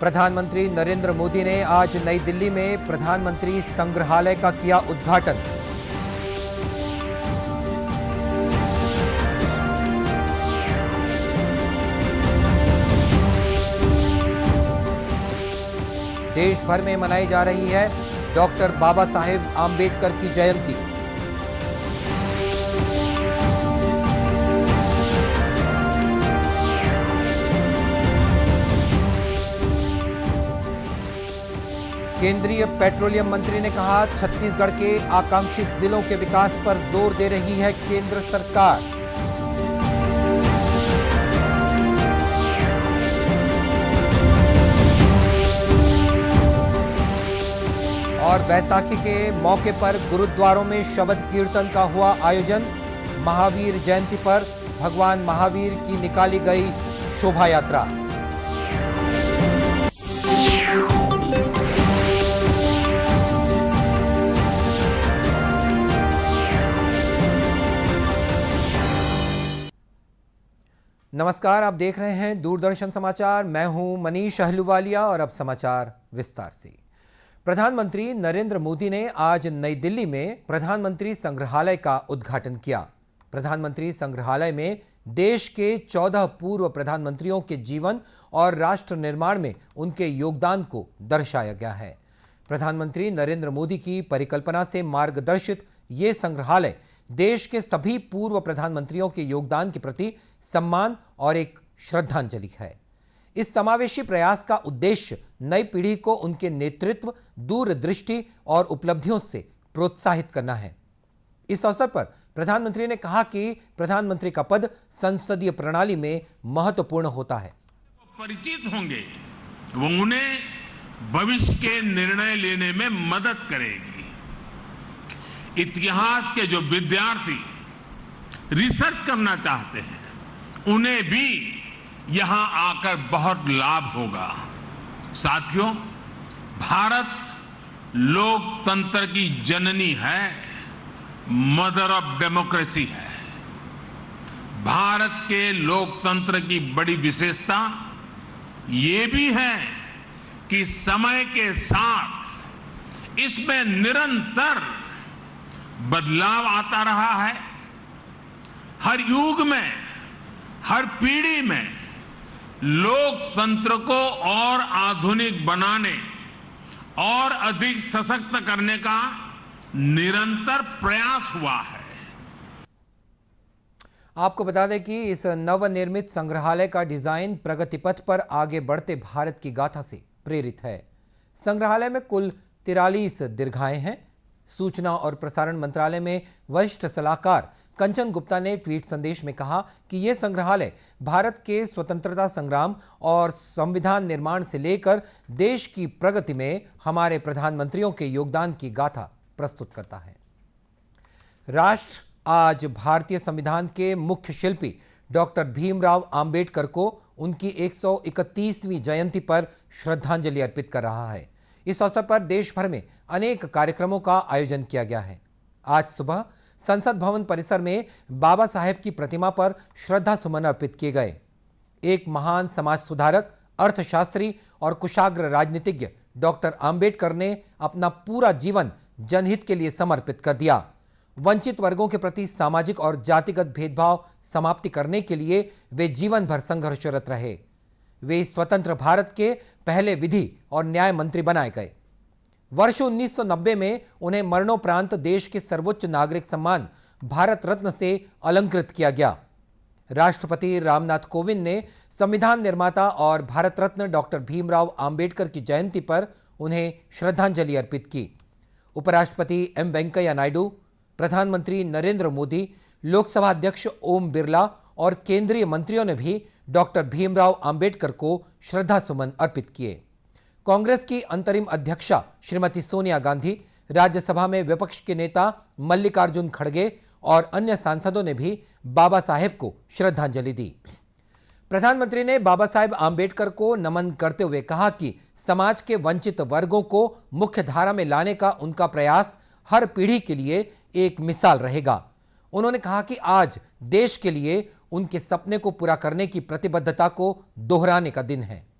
प्रधानमंत्री नरेंद्र मोदी ने आज नई दिल्ली में प्रधानमंत्री संग्रहालय का किया उद्घाटन। देश भर में मनाई जा रही है डॉक्टर बाबा साहेब आंबेडकर की जयंती। केंद्रीय पेट्रोलियम मंत्री ने कहा, छत्तीसगढ़ के आकांक्षित जिलों के विकास पर जोर दे रही है केंद्र सरकार। और बैसाखी के मौके पर गुरुद्वारों में शबद कीर्तन का हुआ आयोजन। महावीर जयंती पर भगवान महावीर की निकाली गई शोभा यात्रा। नमस्कार, आप देख रहे हैं दूरदर्शन समाचार। मैं हूं मनीष अहलूवालिया और अब समाचार विस्तार से। प्रधानमंत्री नरेंद्र मोदी ने आज नई दिल्ली में प्रधानमंत्री संग्रहालय का उद्घाटन किया। प्रधानमंत्री संग्रहालय में देश के 14 पूर्व प्रधानमंत्रियों के जीवन और राष्ट्र निर्माण में उनके योगदान को दर्शाया गया है। प्रधानमंत्री नरेंद्र मोदी की परिकल्पना से मार्गदर्शित ये संग्रहालय देश के सभी पूर्व प्रधानमंत्रियों के योगदान के प्रति सम्मान और एक श्रद्धांजलि है। इस समावेशी प्रयास का उद्देश्य नई पीढ़ी को उनके नेतृत्व, दूरदृष्टि और उपलब्धियों से प्रोत्साहित करना है। इस अवसर पर प्रधानमंत्री ने कहा कि प्रधानमंत्री का पद संसदीय प्रणाली में महत्वपूर्ण होता है। परिचित होंगे वो उन्हें भविष्य के निर्णय लेने में मदद करेगी। इतिहास के जो विद्यार्थी रिसर्च करना चाहते हैं उन्हें भी यहां आकर बहुत लाभ होगा। साथियों, भारत लोकतंत्र की जननी है, मदर ऑफ डेमोक्रेसी है। भारत के लोकतंत्र की बड़ी विशेषता ये भी है कि समय के साथ इसमें निरंतर बदलाव आता रहा है। हर युग में, हर पीढ़ी में लोकतंत्र को और आधुनिक बनाने और अधिक सशक्त करने का निरंतर प्रयास हुआ है। आपको बता दें कि इस नवनिर्मित संग्रहालय का डिजाइन प्रगति पथ पर आगे बढ़ते भारत की गाथा से प्रेरित है। संग्रहालय में कुल 43 दीर्घाएं हैं। सूचना और प्रसारण मंत्रालय में वरिष्ठ सलाहकार कंचन गुप्ता ने ट्वीट संदेश में कहा कि यह संग्रहालय भारत के स्वतंत्रता संग्राम और संविधान निर्माण से लेकर देश की प्रगति में हमारे प्रधानमंत्रियों के योगदान की गाथा प्रस्तुत करता है। राष्ट्र आज भारतीय संविधान के मुख्य शिल्पी डॉक्टर भीमराव आंबेडकर को उनकी 131वीं जयंती पर श्रद्धांजलि अर्पित कर रहा है। इस अवसर पर देश भर में अनेक कार्यक्रमों का आयोजन किया गया है। आज सुबह संसद भवन परिसर में बाबा साहेब की प्रतिमा पर श्रद्धा सुमन अर्पित किए गए। एक महान समाज सुधारक, अर्थशास्त्री और कुशाग्र राजनीतिज्ञ डॉक्टर आंबेडकर ने अपना पूरा जीवन जनहित के लिए समर्पित कर दिया। वंचित वर्गों के प्रति सामाजिक और जातिगत भेदभाव समाप्ति करने के लिए वे जीवन भर संघर्षरत रहे। वे स्वतंत्र भारत के पहले विधि और न्याय मंत्री बनाए गए। वर्ष 1990 में उन्हें मरणोपरांत देश के सर्वोच्च नागरिक सम्मान भारत रत्न से अलंकृत किया गया। राष्ट्रपति रामनाथ कोविंद ने संविधान निर्माता और भारत रत्न डॉक्टर भीमराव आंबेडकर की जयंती पर उन्हें श्रद्धांजलि अर्पित की। उपराष्ट्रपति एम वेंकैया नायडू, प्रधानमंत्री नरेंद्र मोदी, लोकसभा अध्यक्ष ओम बिरला और केंद्रीय मंत्रियों ने भी डॉक्टर भीमराव आंबेडकर को श्रद्धा सुमन अर्पित किए। कांग्रेस की अंतरिम अध्यक्षा श्रीमती सोनिया गांधी, राज्यसभा में विपक्ष के नेता मल्लिकार्जुन खड़गे और अन्य सांसदों ने भी बाबा साहेब को श्रद्धांजलि दी। प्रधानमंत्री ने बाबा साहेब आंबेडकर को नमन करते हुए कहा कि समाज के वंचित वर्गों को मुख्य धारा में लाने का उनका प्रयास हर पीढ़ी के लिए एक मिसाल रहेगा। उन्होंने कहा कि आज देश के लिए उनके सपने को पूरा करने की प्रतिबद्धता को दोहराने का दिन है।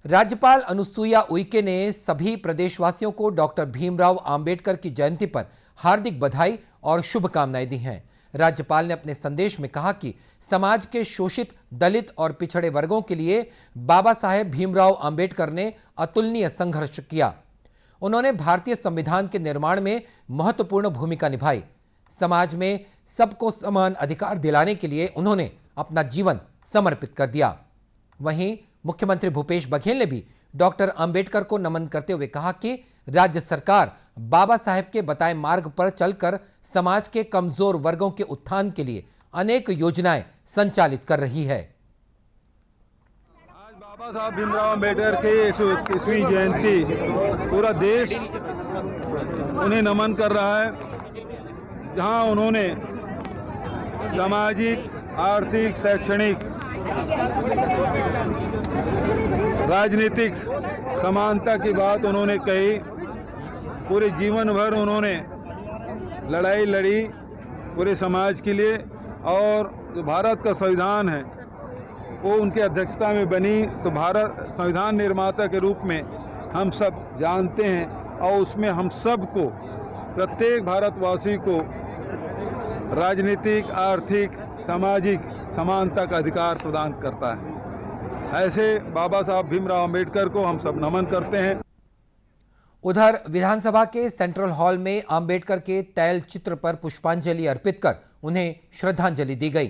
राज्यपाल अनुसुईया उइके ने सभी प्रदेशवासियों को डॉक्टर भीमराव अंबेडकर की जयंती पर हार्दिक बधाई और शुभकामनाएं दी हैं। राज्यपाल ने अपने संदेश में कहा कि समाज के शोषित, दलित और पिछड़े वर्गों के लिए बाबा साहेब भीमराव अंबेडकर ने अतुलनीय संघर्ष किया। उन्होंने भारतीय संविधान के निर्माण में महत्वपूर्ण भूमिका निभाई। समाज में सबको समान अधिकार दिलाने के लिए उन्होंने अपना जीवन समर्पित कर दिया। वहीं मुख्यमंत्री भूपेश बघेल ने भी डॉक्टर अंबेडकर को नमन करते हुए कहा कि राज्य सरकार बाबा साहेब के बताए मार्ग पर चलकर समाज के कमजोर वर्गों के उत्थान के लिए अनेक योजनाएं संचालित कर रही है। आज बाबा साहब भीमराव अंबेडकर की 121वीं जयंती पूरा देश उन्हें नमन कर रहा है, जहां उन्होंने सामाजिक, आर्थिक, शैक्षणिक, राजनीतिक समानता की बात उन्होंने कही। पूरे जीवन भर उन्होंने लड़ाई लड़ी पूरे समाज के लिए, और जो भारत का संविधान है वो उनकी अध्यक्षता में बनी। तो भारत संविधान निर्माता के रूप में हम सब जानते हैं, और उसमें हम सबको, प्रत्येक भारतवासी को राजनीतिक, आर्थिक, सामाजिक समानता का अधिकार प्रदान करता है। ऐसे बाबा साहब भीमराव अंबेडकर को हम सब नमन करते हैं। उधर विधानसभा के सेंट्रल हॉल में अंबेडकर के तैल चित्र पर पुष्पांजलि अर्पित कर उन्हें श्रद्धांजलि दी गई।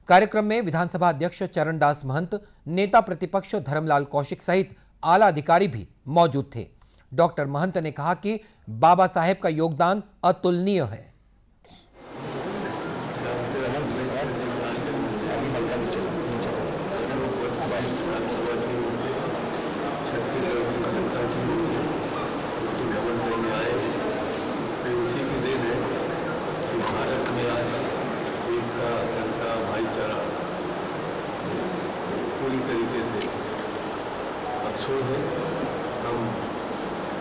कार्यक्रम में विधानसभा अध्यक्ष चरणदास महंत, नेता प्रतिपक्ष धर्मलाल कौशिक सहित आला अधिकारी भी मौजूद थे। डॉक्टर महंत ने कहा कि बाबा साहेब का योगदान अतुलनीय है। पूरी तरीके से अक्षुण है। हम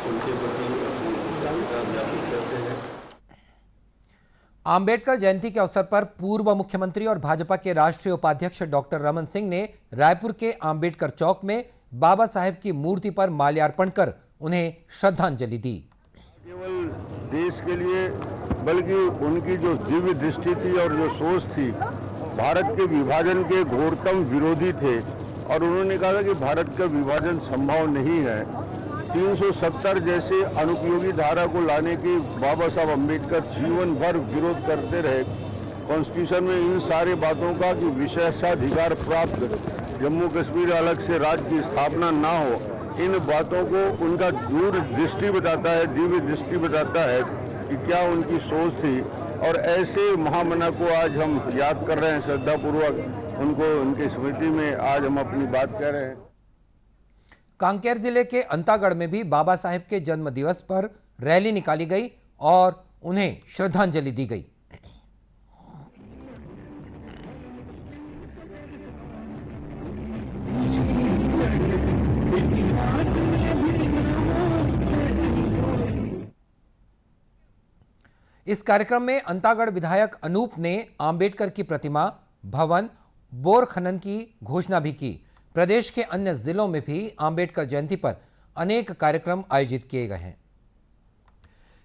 उनके प्रति अपनी कृतज्ञता ज्ञापित करते हैं। अंबेडकर जयंती के अवसर पर पूर्व मुख्यमंत्री और भाजपा के राष्ट्रीय उपाध्यक्ष डॉक्टर रमन सिंह ने रायपुर के अंबेडकर चौक में बाबा साहेब की मूर्ति पर माल्यार्पण कर उन्हें श्रद्धांजलि दी। केवल देश के लिए बल्कि उनकी जो दिव्य दृष्टि थी और जो सोच थी, भारत के विभाजन के घोरतम विरोधी थे, और उन्होंने कहा था कि भारत का विभाजन संभव नहीं है। 370 जैसे अनुपयोगी धारा को लाने के बाबा साहब अम्बेडकर जीवन भर विरोध करते रहे। कॉन्स्टिट्यूशन में इन सारे बातों का कि विशेषाधिकार प्राप्त, जम्मू कश्मीर अलग से राज्य की स्थापना ना हो, इन बातों को उनका दूर दृष्टि बताता है, दिव्य दृष्टि बताता है कि क्या उनकी सोच थी। और ऐसे महामना को आज हम याद कर रहे हैं श्रद्धापूर्वक, उनको उनकी स्मृति में आज हम अपनी बात कह रहे हैं। कांकेर जिले के अंतागढ़ में भी बाबा साहेब के जन्म दिवस पर रैली निकाली गई और उन्हें श्रद्धांजलि दी गई। इस कार्यक्रम में अंतागढ़ विधायक अनूप ने अंबेडकर की प्रतिमा, भवन, बोर खनन की घोषणा भी की। प्रदेश के अन्य जिलों में भी अंबेडकर जयंती पर अनेक कार्यक्रम आयोजित किए गए हैं।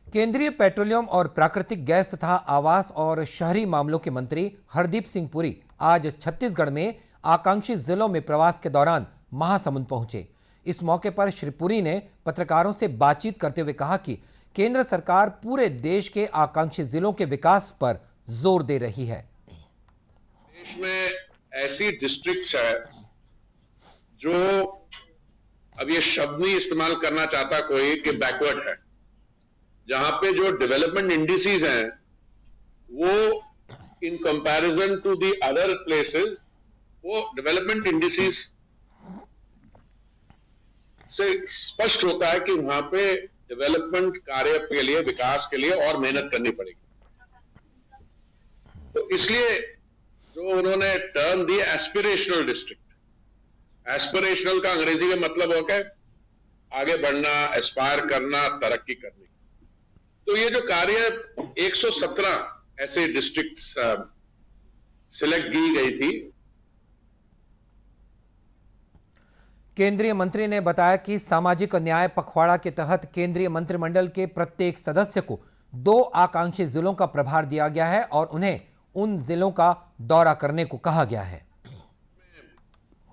केंद्रीय पेट्रोलियम और प्राकृतिक गैस तथा आवास और शहरी मामलों के मंत्री हरदीप सिंह पुरी आज छत्तीसगढ़ में आकांक्षी जिलों में प्रवास के दौरान महासमुंद पहुंचे। इस मौके पर श्री पुरी ने पत्रकारों से बातचीत करते हुए कहा कि केंद्र सरकार पूरे देश के आकांक्षी जिलों के विकास पर जोर दे रही है। देश में ऐसी डिस्ट्रिक्ट्स है जो, अब ये शब्द नहीं इस्तेमाल करना चाहता कोई कि बैकवर्ड है, जहां पे जो डेवलपमेंट इंडिसेस हैं वो in comparison to the other places, वो डेवलपमेंट इंडिसेस से स्पष्ट होता है कि वहां पे डेवलपमेंट कार्य के लिए, विकास के लिए और मेहनत करनी पड़ेगी। तो इसलिए जो उन्होंने टर्म दी एस्पिरेशनल डिस्ट्रिक्ट, एस्पिरेशनल का अंग्रेजी का मतलब होता है आगे बढ़ना, एस्पायर करना, तरक्की करनी। तो ये जो कार्य 117 ऐसे डिस्ट्रिक्ट्स सिलेक्ट की गई थी। केंद्रीय मंत्री ने बताया कि सामाजिक न्याय पखवाड़ा के तहत केंद्रीय मंत्रिमंडल के प्रत्येक सदस्य को 2 आकांक्षी जिलों का प्रभार दिया गया है और उन्हें उन जिलों का दौरा करने को कहा गया है।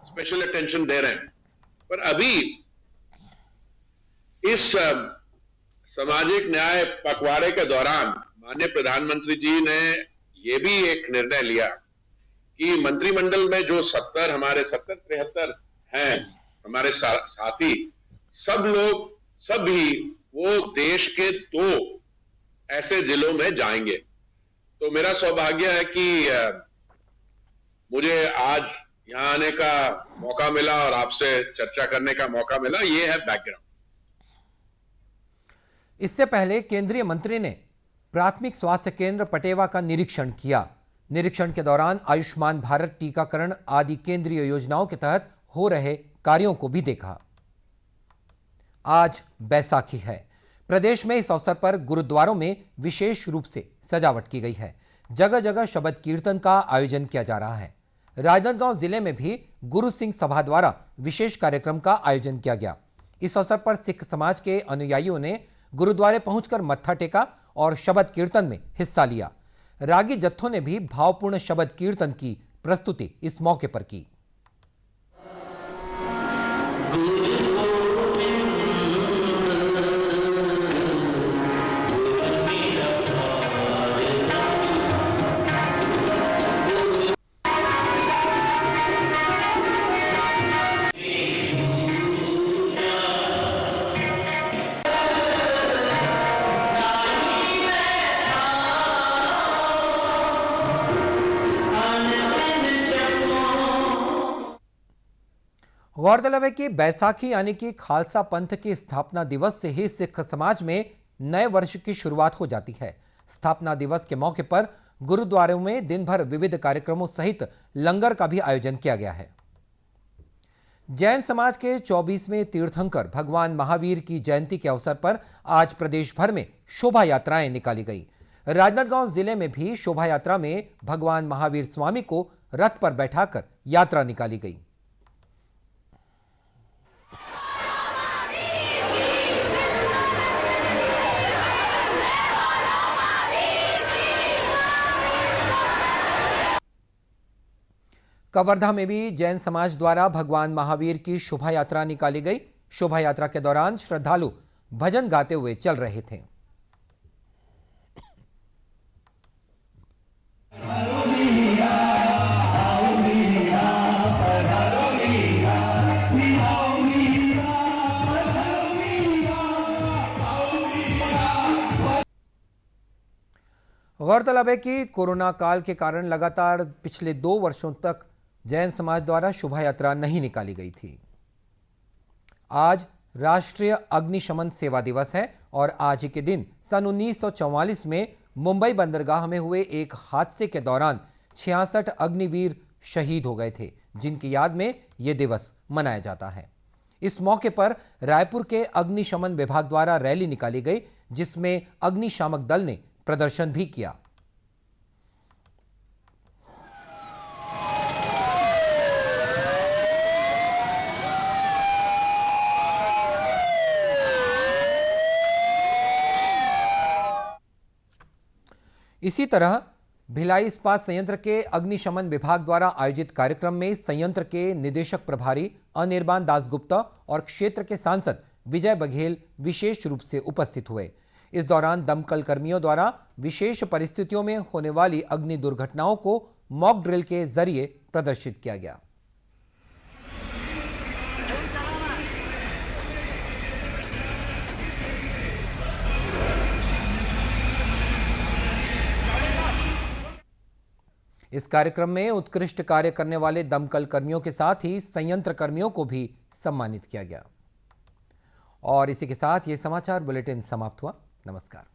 स्पेशल अटेंशन दे रहे हैं, पर अभी इस सामाजिक न्याय पखवाड़े के दौरान माननीय प्रधानमंत्री जी ने यह भी एक निर्णय लिया कि मंत्रिमंडल में जो 73 हैं हमारे साथी, सभी वो देश के 2 ऐसे जिलों में जाएंगे। तो मेरा सौभाग्य है कि मुझे आज यहां आने का मौका मिला और आपसे चर्चा करने का मौका मिला। ये है बैकग्राउंड। इससे पहले केंद्रीय मंत्री ने प्राथमिक स्वास्थ्य केंद्र पटेवा का निरीक्षण किया। निरीक्षण के दौरान आयुष्मान भारत टीकाकरण आदि केंद्रीय योजनाओं के तहत हो रहे कार्यों को भी देखा। आज बैसाखी है। प्रदेश में इस अवसर पर गुरुद्वारों में विशेष रूप से सजावट की गई है। जगह जगह शबद कीर्तन का आयोजन किया जा रहा है। राजनांदगांव जिले में भी गुरु सिंह सभा द्वारा विशेष कार्यक्रम का आयोजन किया गया। इस अवसर पर सिख समाज के अनुयायियों ने गुरुद्वारे पहुंचकर मत्था टेका और शबद कीर्तन में हिस्सा लिया। रागी जत्थों ने भी भावपूर्ण शबद कीर्तन की प्रस्तुति इस मौके पर की। गौरतलब है कि बैसाखी यानी कि खालसा पंथ की स्थापना दिवस से ही सिख समाज में नए वर्ष की शुरुआत हो जाती है। स्थापना दिवस के मौके पर गुरुद्वारों में दिन भर विविध कार्यक्रमों सहित लंगर का भी आयोजन किया गया है। जैन समाज के 24वें तीर्थंकर भगवान महावीर की जयंती के अवसर पर आज प्रदेश भर में शोभा यात्राएं निकाली गई। राजनांदगांव जिले में भी शोभा यात्रा में भगवान महावीर स्वामी को रथ पर बैठाकर यात्रा निकाली गई। कवर्धा में भी जैन समाज द्वारा भगवान महावीर की शोभा यात्रा निकाली गई। शोभा यात्रा के दौरान श्रद्धालु भजन गाते हुए चल रहे थे। गौरतलब है कि कोरोना काल के कारण लगातार पिछले 2 वर्षों तक जैन समाज द्वारा शोभा यात्रा नहीं निकाली गई थी। आज राष्ट्रीय अग्निशमन सेवा दिवस है और आज ही के दिन सन 1944 में मुंबई बंदरगाह में हुए एक हादसे के दौरान 66 अग्निवीर शहीद हो गए थे, जिनकी याद में यह दिवस मनाया जाता है। इस मौके पर रायपुर के अग्निशमन विभाग द्वारा रैली निकाली गई, जिसमें अग्निशामक दल ने प्रदर्शन भी किया। इसी तरह भिलाई इस्पात संयंत्र के अग्निशमन विभाग द्वारा आयोजित कार्यक्रम में संयंत्र के निदेशक प्रभारी अनिर्बान दासगुप्ता और क्षेत्र के सांसद विजय बघेल विशेष रूप से उपस्थित हुए। इस दौरान दमकल कर्मियों द्वारा विशेष परिस्थितियों में होने वाली अग्नि दुर्घटनाओं को मॉक ड्रिल के जरिए प्रदर्शित किया गया। इस कार्यक्रम में उत्कृष्ट कार्य करने वाले दमकल कर्मियों के साथ ही संयंत्र कर्मियों को भी सम्मानित किया गया। और इसी के साथ ये समाचार बुलेटिन समाप्त हुआ। नमस्कार।